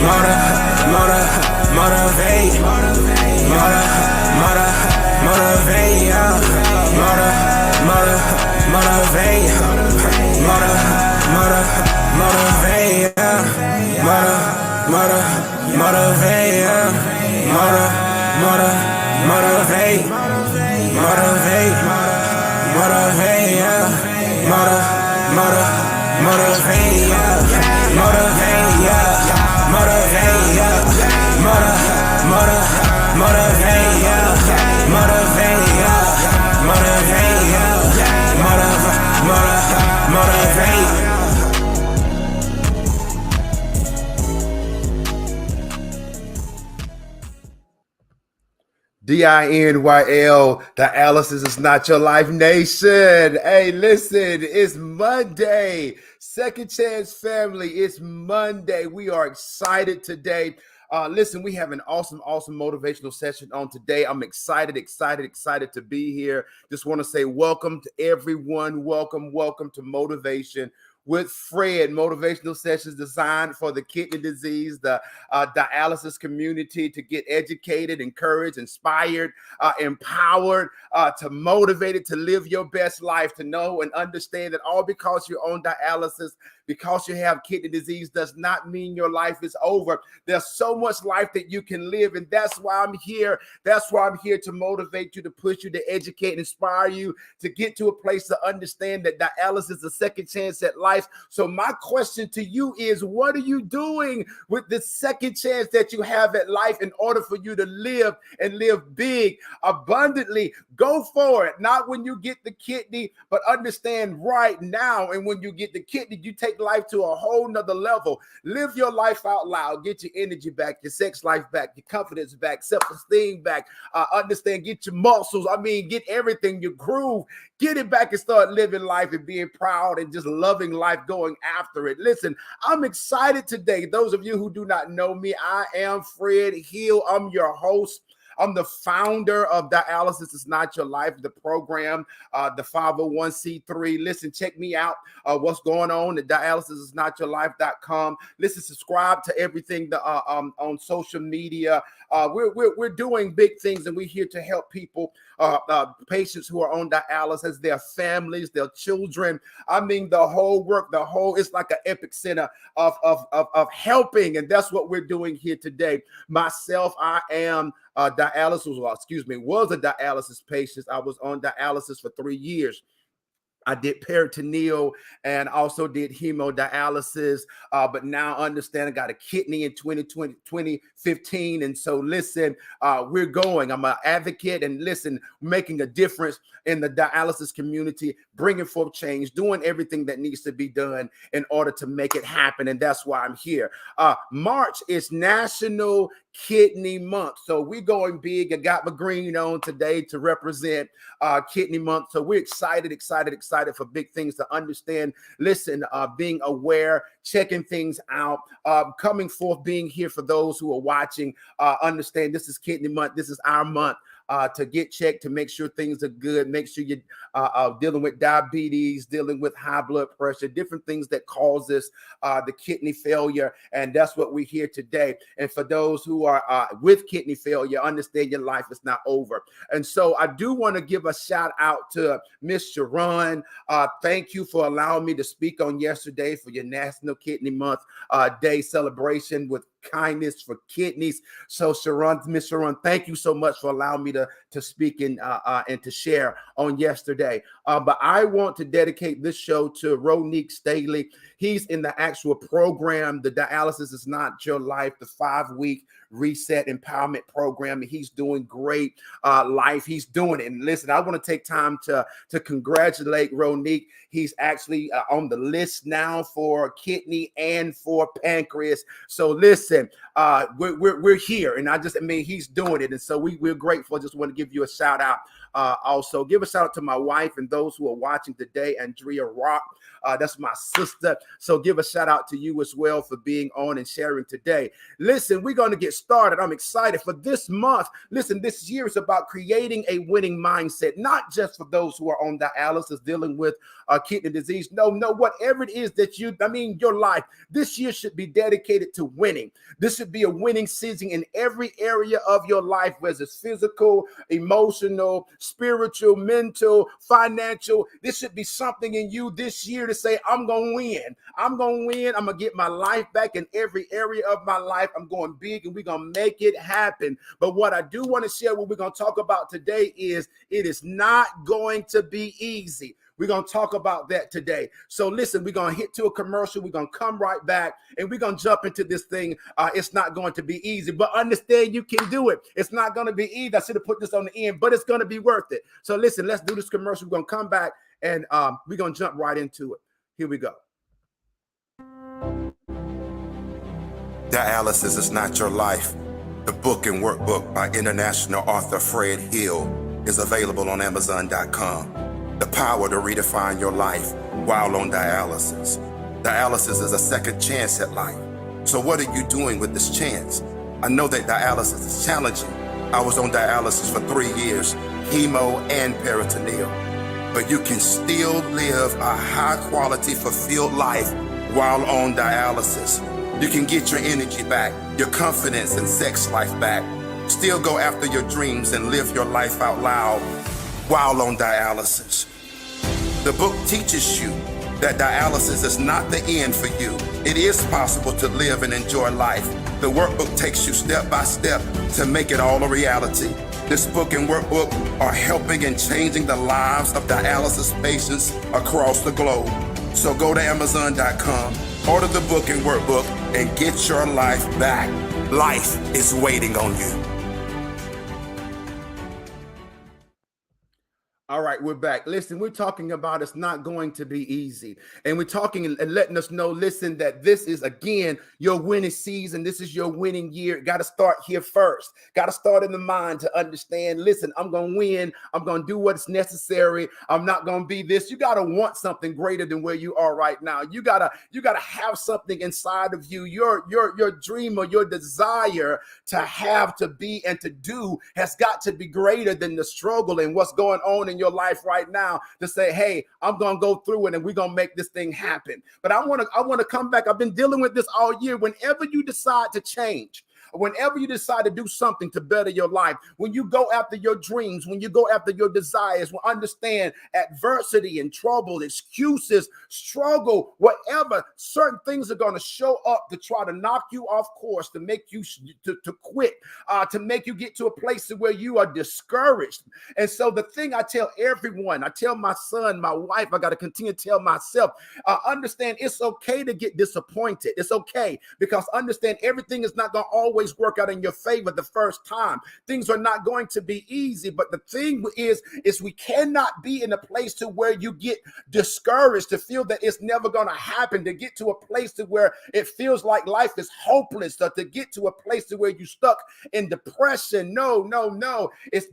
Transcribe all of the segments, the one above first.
Motivate, motivate, yeah. Motivate, motivate, yeah. Motivate, yeah. Motivate, yeah. Motivate, yeah. Motivate, yeah. Motivate, yeah. Motivate, yeah. Motivate, yeah. Motivate, yeah. Motivate. DINYL, dialysis is not your life nation. Hey, listen, it's Monday. Second Chance family, it's Monday. We are excited today. Listen, we have an awesome motivational session on today. I'm excited to be here. Just want to say welcome to everyone. Welcome to Motivation with Fred, motivational sessions designed for the kidney disease, the dialysis community, to get educated, encouraged, inspired, empowered, to motivated to live your best life, to know and understand that all because you're on dialysis, because you have kidney disease, does not mean your life is over. There's so much life that you can live, and that's why I'm here. That's why I'm here to motivate you, to push you, to educate, inspire you, to get to a place to understand that dialysis is a second chance at life. So my question to you is, what are you doing with this second chance that you have at life in order for you to live and live big, abundantly? Go for it. Not when you get the kidney, but understand right now. And when you get the kidney, you take life to a whole nother level. Live your life out loud. Get your energy back, your sex life back, your confidence back, self-esteem back. Understand, get your muscles. Get everything, your groove. Get it back and start living life and being proud and just loving life, going after it. Listen, I'm excited today. Those of you who do not know me, I am Fred Hill. I'm your host. I'm the founder of Dialysis is Not Your Life, the program, the 501c3. Listen, check me out. What's going on at dialysisisnotyourlife.com. Listen, subscribe to everything on social media. We're doing big things, and we're here to help people, patients who are on dialysis, their families, their children. The whole work, it's like an epic center of helping, and that's what we're doing here today. Myself, I am was a dialysis patient. I was on dialysis for 3 years. I did peritoneal and also did hemodialysis, but now understand I got a kidney in 2015. And so listen, we're going. I'm an advocate and listen, making a difference in the dialysis community, bringing forth change, doing everything that needs to be done in order to make it happen. And that's why I'm here. March is National Kidney Month. So we're going big. I got my green on today to represent Kidney Month. So we're excited for big things to understand. Listen, being aware, checking things out, coming forth, being here for those who are watching. Understand this is Kidney Month. This is our month to get checked, to make sure things are good. Make sure you're dealing with diabetes, dealing with high blood pressure, different things that causes the kidney failure. And that's what we're here today. And for those who are with kidney failure, understand your life is not over. And so I do want to give a shout out to Miss Sharon. Thank you for allowing me to speak on yesterday for your National Kidney Month Day celebration with kindness for kidneys. So Miss Sharon, thank you so much for allowing me to speak and to share on yesterday. But I want to dedicate this show to Ronique Staley. He's in the actual program, the Dialysis is Not Your Life, the 5-week reset empowerment program. He's doing great life. He's doing it. And listen, I want to take time to congratulate Ronique. He's actually on the list now for kidney and for pancreas. So listen, we're here, and he's doing it. And so we're grateful. I just want to give you a shout out Also, give a shout out to my wife and those who are watching today, Andrea Rock. That's my sister. So give a shout out to you as well for being on and sharing today. Listen, we're going to get started. I'm excited for this month. Listen, this year is about creating a winning mindset, not just for those who are on dialysis dealing with kidney disease. No, whatever it is that your life this year should be dedicated to winning. This should be a winning season in every area of your life, whether it's physical, emotional, spiritual, mental, financial. This should be something in you this year to say, I'm going to win. I'm going to win. I'm going to get my life back in every area of my life. I'm going big and we're going to make it happen. But what I do want to share, what we're going to talk about today is it is not going to be easy. We're going to talk about that today. So listen, we're going to hit to a commercial. We're going to come right back and we're going to jump into this thing. It's not going to be easy, but understand you can do it. It's not going to be easy. I should have put this on the end, but it's going to be worth it. So listen, let's do this commercial. We're going to come back and we're going to jump right into it. Here we go. Dialysis is Not Your Life. The book and workbook by international author Fred Hill is available on Amazon.com. The power to redefine your life while on dialysis. Dialysis is a second chance at life. So what are you doing with this chance? I know that dialysis is challenging. I was on dialysis for 3 years, chemo and peritoneal. But you can still live a high quality, fulfilled life while on dialysis. You can get your energy back, your confidence and sex life back. Still go after your dreams and live your life out loud while on dialysis. The book teaches you that dialysis is not the end for you. It is possible to live and enjoy life. The workbook takes you step by step to make it all a reality. This book and workbook are helping and changing the lives of dialysis patients across the globe. So go to Amazon.com, order the book and workbook, and get your life back. Life is waiting on you. All right, we're back. Listen, we're talking about it's not going to be easy. And we're talking and letting us know, listen, that this is, again, your winning season. This is your winning year. Got to start here first. Got to start in the mind to understand, listen, I'm going to win. I'm going to do what's necessary. I'm not going to be this. You got to want something greater than where you are right now. You got to have something inside of you. Your dream or your desire to have, to be, and to do has got to be greater than the struggle and what's going on in your life right now, to say, hey, I'm going to go through it and we're going to make this thing happen. But I want to come back. I've been dealing with this all year. Whenever you decide to change, whenever you decide to do something to better your life, when you go after your dreams, when you go after your desires, we understand adversity and trouble, excuses, struggle, whatever, certain things are going to show up to try to knock you off course, to make you to quit, to make you get to a place where you are discouraged. And so the thing I tell everyone, I tell my son, my wife, I got to continue to tell myself, understand it's okay to get disappointed. It's okay, because understand everything is not going to always work out in your favor the first time. Things are not going to be easy, but the thing is we cannot be in a place to where you get discouraged, to feel that it's never going to happen, to get to a place to where it feels like life is hopeless, or to get to a place to where you're stuck in depression. No.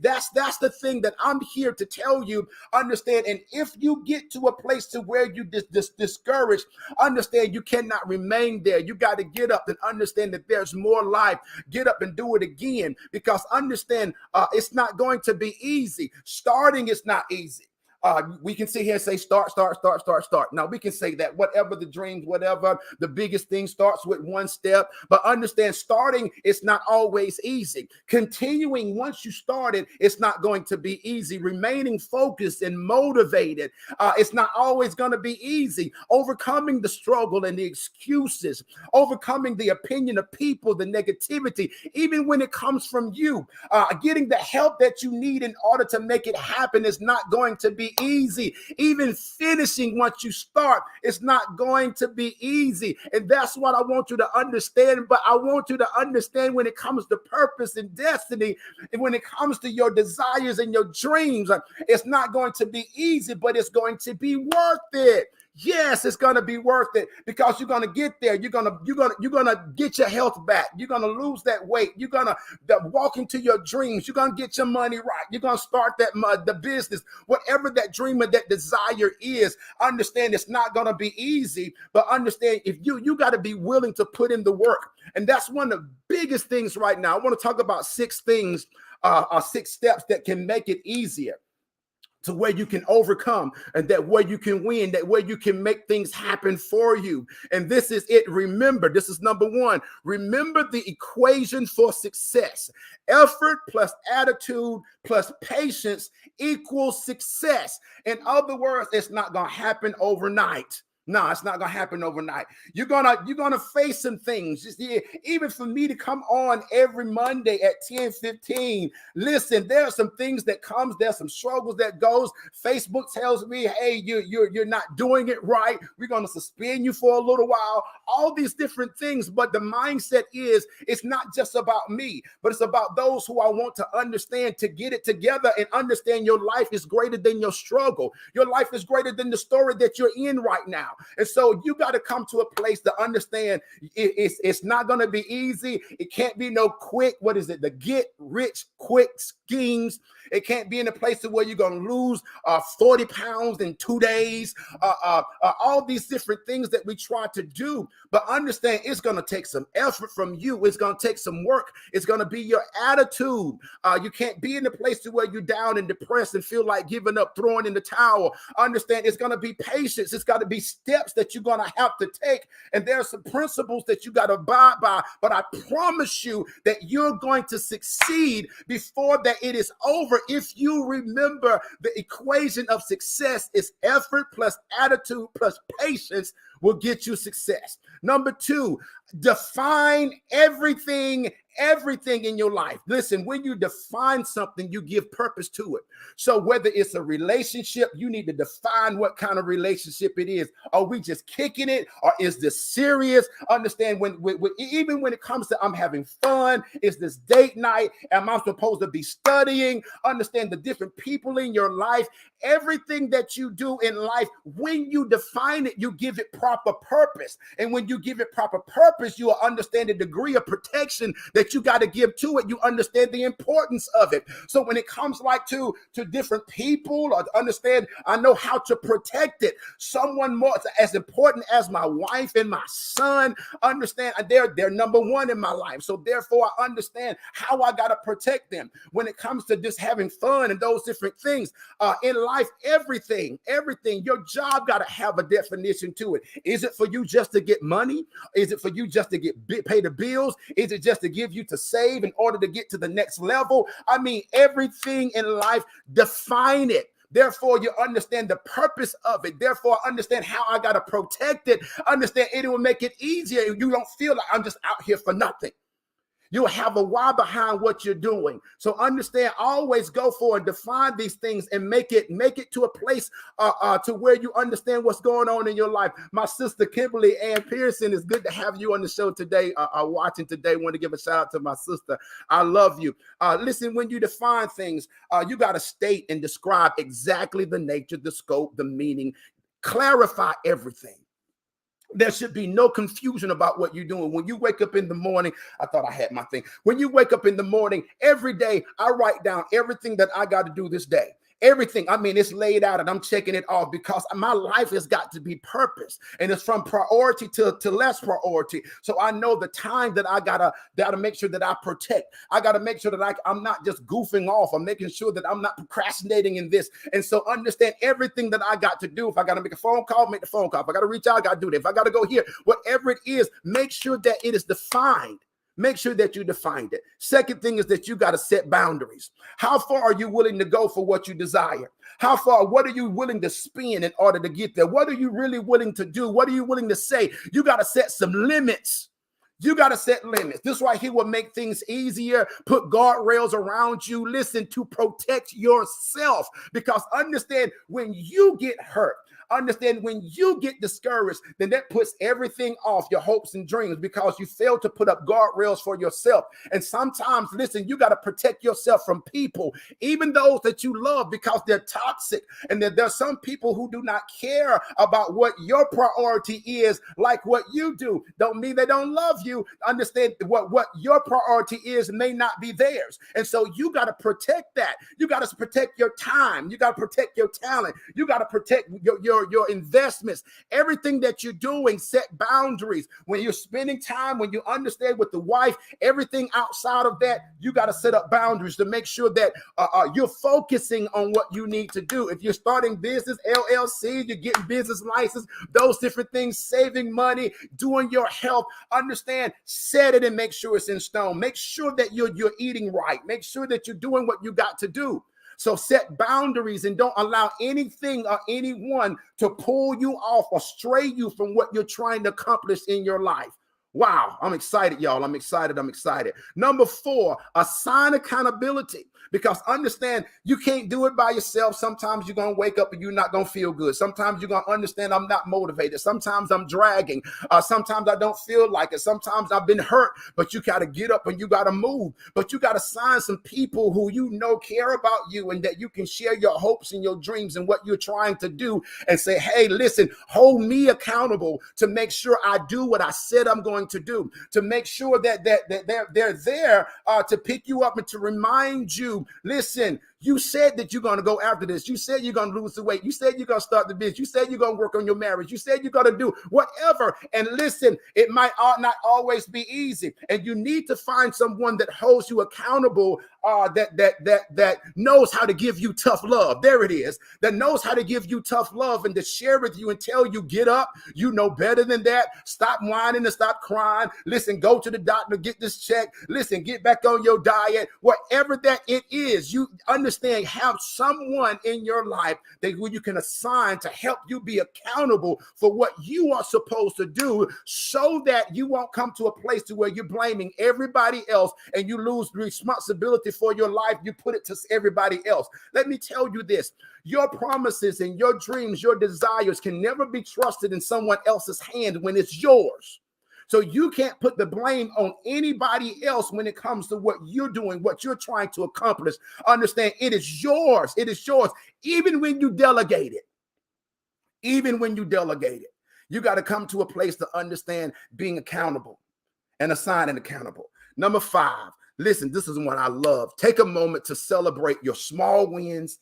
That's the thing that I'm here to tell you. Understand, and if you get to a place to where you discouraged, understand you cannot remain there. You got to get up and understand that there's more life. Get up and do it again, because understand it's not going to be easy. Starting is not easy. We can sit here and say start. Now we can say that whatever the dreams, whatever the biggest thing starts with one step, but understand starting is not always easy. Continuing once you started, it's not going to be easy. Remaining focused and motivated, it's not always going to be easy. Overcoming the struggle and the excuses, overcoming the opinion of people, the negativity, even when it comes from you, getting the help that you need in order to make it happen is not going to be easy. Even finishing once you start, it's not going to be easy. And that's what I want you to understand. But I want you to understand when it comes to purpose and destiny, and when it comes to your desires and your dreams, it's not going to be easy, but it's going to be worth it. Yes, it's going to be worth it because you're going to get there. You're going to get your health back. You're going to lose that weight. You're going to walk into your dreams. You're going to get your money right. You're going to start the business, whatever that dream or that desire is. Understand it's not going to be easy, but understand if you got to be willing to put in the work. And that's one of the biggest things right now. I want to talk about 6 things, 6 steps that can make it easier, to where you can overcome, and that way you can win, that way you can make things happen for you. And this is it. Remember, this is number 1. Remember the equation for success. Effort plus attitude plus patience equals success. In other words, it's not going to happen overnight. No, it's not going to happen overnight. You're gonna face some things. Just, even for me to come on every Monday at 10:15, listen, there are some things that comes, there's some struggles that goes. Facebook tells me, hey, you're not doing it right. We're going to suspend you for a little while. All these different things, but the mindset is it's not just about me, but it's about those who I want to understand, to get it together and understand your life is greater than your struggle. Your life is greater than the story that you're in right now. And so you got to come to a place to understand it's not going to be easy. It can't be no quick, the get rich quick schemes. It can't be in a place where you're going to lose 40 pounds in 2 days. All these different things that we try to do. But understand it's going to take some effort from you. It's going to take some work. It's going to be your attitude. You can't be in a place where you're down and depressed and feel like giving up, throwing in the towel. Understand it's going to be patience. It's got to be steps that you're going to have to take. And there are some principles that you got to abide by. But I promise you that you're going to succeed before that it is over. If you remember, the equation of success is effort plus attitude plus patience will get you success. Number 2, define everything in your life. Listen, when you define something, you give purpose to it. So whether it's a relationship, you need to define what kind of relationship it is. Are we just kicking it, or is this serious? Understand even when it comes to I'm having fun, is this date night? Am I supposed to be studying? Understand the different people in your life. Everything that you do in life, when you define it, you give it proper purpose. And when you give it proper purpose, you will understand the degree of protection that you got to give to it. You understand the importance of it. So when it comes like to different people, or understand, I know how to protect it. Someone more as important as my wife and my son, understand they're number 1 in my life. So therefore I understand how I got to protect them. When it comes to just having fun and those different things in life, everything, your job got to have a definition to it. Is it for you just to get money? Is it for you just to pay the bills? Is it just to give you to save in order to get to the next level? I mean, everything in life, define it. Therefore, you understand the purpose of it. Therefore, understand how I got to protect it. Understand it will make it easier. You don't feel like I'm just out here for nothing. You'll have a why behind what you're doing. So understand, always go for and define these things and make it to a place to where you understand what's going on in your life. My sister, Kimberly Ann Pearson, it's good to have you on the show today, watching today. Want to give a shout out to my sister. I love you. Listen, when you define things, you got to state and describe exactly the nature, the scope, the meaning, clarify everything. There should be no confusion about what you're doing. When you wake up in the morning, I thought I had my thing. When you wake up in the morning, every day, I write down everything that I got to do this day. Everything. I mean, it's laid out and I'm checking it off because my life has got to be purpose. And it's from priority to less priority. So I know the time that I gotta make sure that I protect. I got to make sure that I'm not just goofing off. I'm making sure that I'm not procrastinating in this. And so understand everything that I got to do. If I got to make a phone call, make the phone call. If I got to reach out, I got to do that. If I got to go here, whatever it is, make sure that it is defined. Make sure that you defined it. Second thing is that you got to set boundaries. How far are you willing to go for what you desire? How far, what are you willing to spend in order to get there? What are you really willing to do? What are you willing to say? You got to set some limits. You got to set limits. This right here will make things easier. Put guardrails around you. Listen, to protect yourself. Because understand, when you get hurt, Understand, when you get discouraged, then that puts everything off your hopes and dreams because you fail to put up guardrails for yourself. And sometimes, listen, you got to protect yourself from people, even those that you love, because they're toxic. And there's some people who do not care about what your priority is like what you do. Don't mean they don't love you. Understand what your priority is may not be theirs. And so you got to protect that. You got to protect your time. You got to protect your talent. You got to protect your investments. Everything that you're doing, set boundaries. When you're spending time, when you understand with the wife, everything outside of that, you got to set up boundaries to make sure that you're focusing on what you need to do. If you're starting business, LLC, you're getting business license, those different things, saving money, doing your health, understand, set it and make sure it's in stone. Make sure that you're eating right. Make sure that you're doing what you got to do. So set boundaries and don't allow anything or anyone to pull you off or stray you from what you're trying to accomplish in your life. Wow, I'm excited, y'all. I'm excited. Number 4, assign accountability. Because understand, you can't do it by yourself. Sometimes you're going to wake up and you're not going to feel good. Sometimes you're going to understand I'm not motivated. Sometimes I'm dragging. Sometimes I don't feel like it. Sometimes I've been hurt, but you got to get up and you got to move. But you got to find some people who you know care about you and that you can share your hopes and your dreams and what you're trying to do and say, hey, listen, hold me accountable to make sure I do what I said I'm going to do, to make sure that they're there to pick you up and to remind you, listen, you said that you're going to go after this. You said you're going to lose the weight. You said you're going to start the business. You said you're going to work on your marriage. You said you're going to do whatever. And listen, it might not always be easy. And you need to find someone that holds you accountable, that knows how to give you tough love. There it is. That knows how to give you tough love and to share with you and tell you, get up. You know better than that. Stop whining and stop crying. Listen, go to the doctor, get this checked. Listen, get back on your diet. Whatever that it is, you understand, have someone in your life that you can assign to help you be accountable for what you are supposed to do, so that you won't come to a place to where you're blaming everybody else and you lose responsibility for your life. You put it to everybody else. Let me tell you this. Your promises and your dreams, your desires can never be trusted in someone else's hand when it's yours. So you can't put the blame on anybody else when it comes to what you're doing, what you're trying to accomplish. Understand, it is yours. It is yours. Even when you delegate it, you got to come to a place to understand being accountable and assigning accountable. Number 5, listen, this is what I love. Take a moment to celebrate your small wins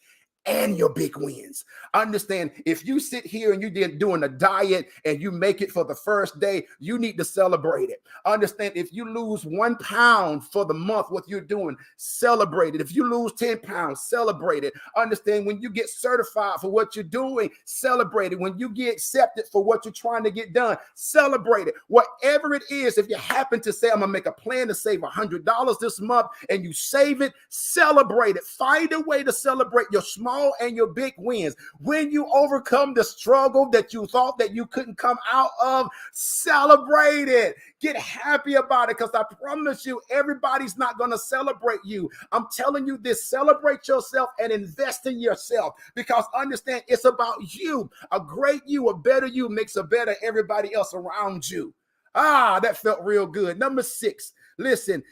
and your big wins. Understand, if you sit here and you're doing a diet and you make it for the first day, you need to celebrate it. Understand, if you lose 1 pound for the month, what you're doing, celebrate it. If you lose 10 pounds, celebrate it. Understand, when you get certified for what you're doing, celebrate it. When you get accepted for what you're trying to get done, celebrate it. Whatever it is, if you happen to say, I'm going to make a plan to save $100 this month and you save it, celebrate it. Find a way to celebrate your small and your big wins. When you overcome the struggle that you thought that you couldn't come out of, celebrate it. Get happy about it, because I promise you, everybody's not going to celebrate you. I'm telling you this, celebrate yourself and invest in yourself, because understand, it's about you. A great you, a better you makes a better everybody else around you. That felt real good. Number 6, listen,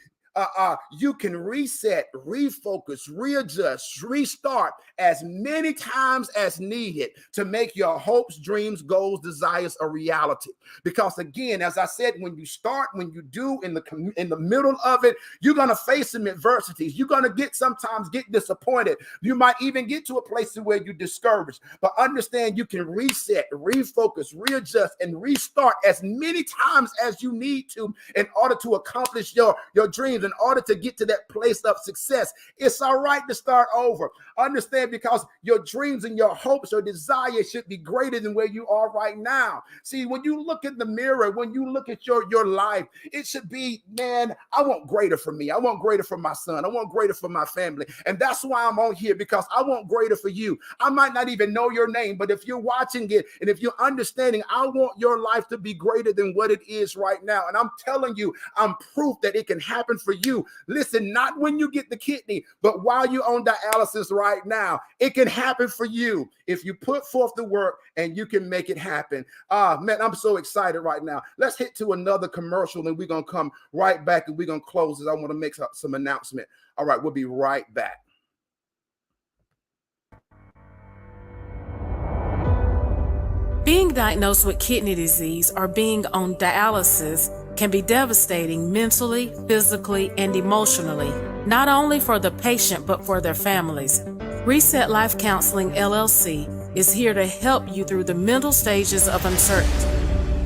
you can reset, refocus, readjust, restart as many times as needed to make your hopes, dreams, goals, desires a reality. Because again, as I said, when you start, when you do in the middle of it, you're going to face some adversities. You're going to sometimes get disappointed. You might even get to a place where you're discouraged. But understand, you can reset, refocus, readjust, and restart as many times as you need to in order to accomplish your dreams, in order to get to that place of success. It's all right to start over. Understand, because your dreams and your hopes or desires should be greater than where you are right now. See, when you look in the mirror, when you look at your life, it should be, man, I want greater for me. I want greater for my son. I want greater for my family. And that's why I'm on here, because I want greater for you. I might not even know your name, but if you're watching it and if you're understanding, I want your life to be greater than what it is right now. And I'm telling you, I'm proof that it can happen for for you. Listen, not when you get the kidney, but while you're on dialysis right now. It can happen for you if you put forth the work, and you can make it happen. Man, I'm so excited right now. Let's hit to another commercial, and we're going to come right back, and we're going to close this. I want to make some announcement. All right, we'll be right back. Being diagnosed with kidney disease or being on dialysis can be devastating mentally, physically, and emotionally, not only for the patient but for their families. Reset Life Counseling LLC is here to help you through the mental stages of uncertainty.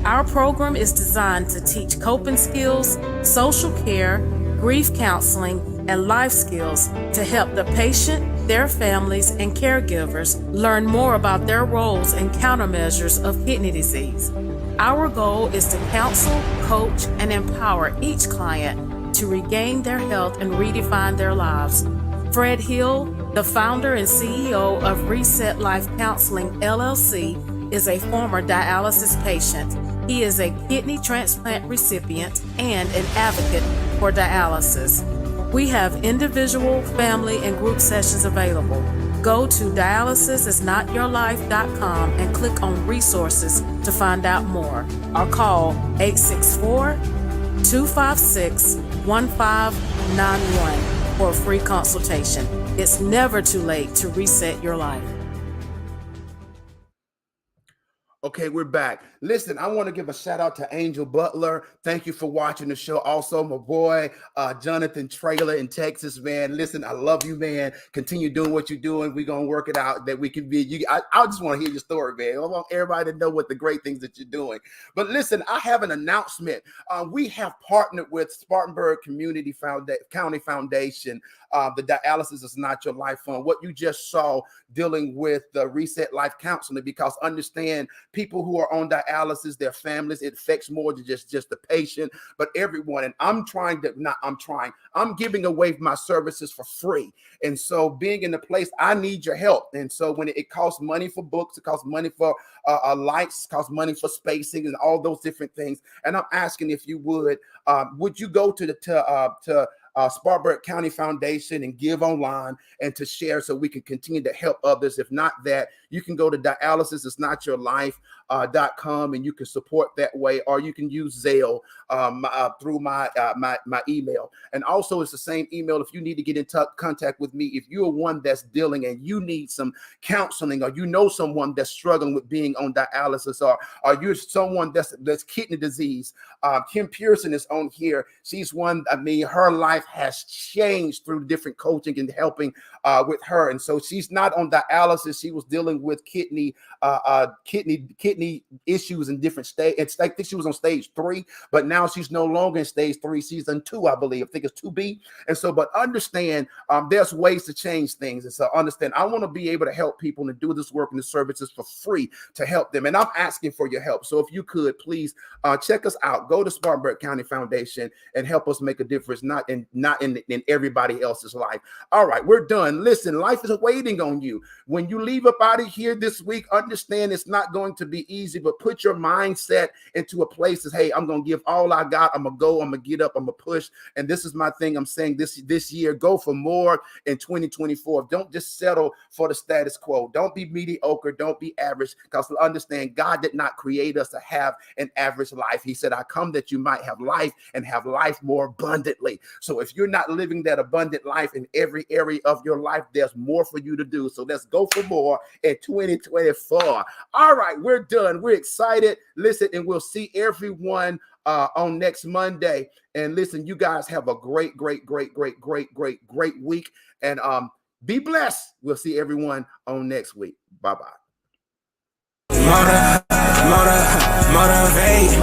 Our program is designed to teach coping skills, social care, grief counseling, and life skills to help the patient, their families, and caregivers learn more about their roles and countermeasures of kidney disease. Our goal is to counsel, coach, and empower each client to regain their health and redefine their lives. Fred Hill, the founder and CEO of Reset Life Counseling LLC, is a former dialysis patient. He is a kidney transplant recipient and an advocate for dialysis. We have individual, family, and group sessions available. Go to dialysisisnotyourlife.com and click on resources to find out more, or call 864-256-1591 for a free consultation. It's never too late to reset your life. Okay, we're back. Listen, I want to give a shout out to Angel Butler. Thank you for watching the show. Also, my boy, Jonathan Traylor in Texas, man. Listen, I love you, man. Continue doing what you're doing. We're going to work it out that we can be. I just want to hear your story, man. I want everybody to know what the great things that you're doing. But listen, I have an announcement. We have partnered with Spartanburg County Foundation, the Dialysis is Not Your Life Fund. What you just saw dealing with the Reset Life Counseling, because understand, people who are on dialysis, their families, it affects more than just the patient, but everyone. And I'm giving away my services for free. And so being in the place, I need your help. And so when it costs money for books, it costs money for lights, it costs money for spacing and all those different things. And I'm asking if you would you go to Spartanburg County Foundation and give online and to share so we can continue to help others. If not that, you can go to dialysisisnotyourlife.com and you can support that way, or you can use Zelle through my email. And also it's the same email if you need to get in contact with me. If you're one that's dealing and you need some counseling, or you know someone that's struggling with being on dialysis, or you're someone that's kidney disease, Kim Pearson is on here. She's one, her life has changed through different coaching and helping with her. And so she's not on dialysis. She was dealing with kidney issues in different stages. I think she was on stage 3, but now she's no longer in stage 3. She's in 2, I believe. I think it's 2B. And so, but understand, there's ways to change things. And so understand, I want to be able to help people and do this work and the services for free to help them. And I'm asking for your help. So if you could, please check us out. Go to Spartanburg County Foundation and help us make a difference, not in everybody else's life. All right, we're done. Listen, life is waiting on you. When you leave up out of here this week, understand it's not going to be easy, but put your mindset into a place that, hey, I'm going to give all I got. I'm going to go, I'm going to get up, I'm going to push. And this is my thing. I'm saying this year, go for more in 2024. Don't just settle for the status quo. Don't be mediocre. Don't be average, because understand, God did not create us to have an average life. He said, I come that you might have life and have life more abundantly. So if you're not living that abundant life in every area of your life, there's more for you to do. So let's go for more in 2024. All right, we're done. We're excited. Listen, and we'll see everyone on next Monday. And listen, you guys have a great week. And be blessed. We'll see everyone on next week. Bye-bye. Motivate,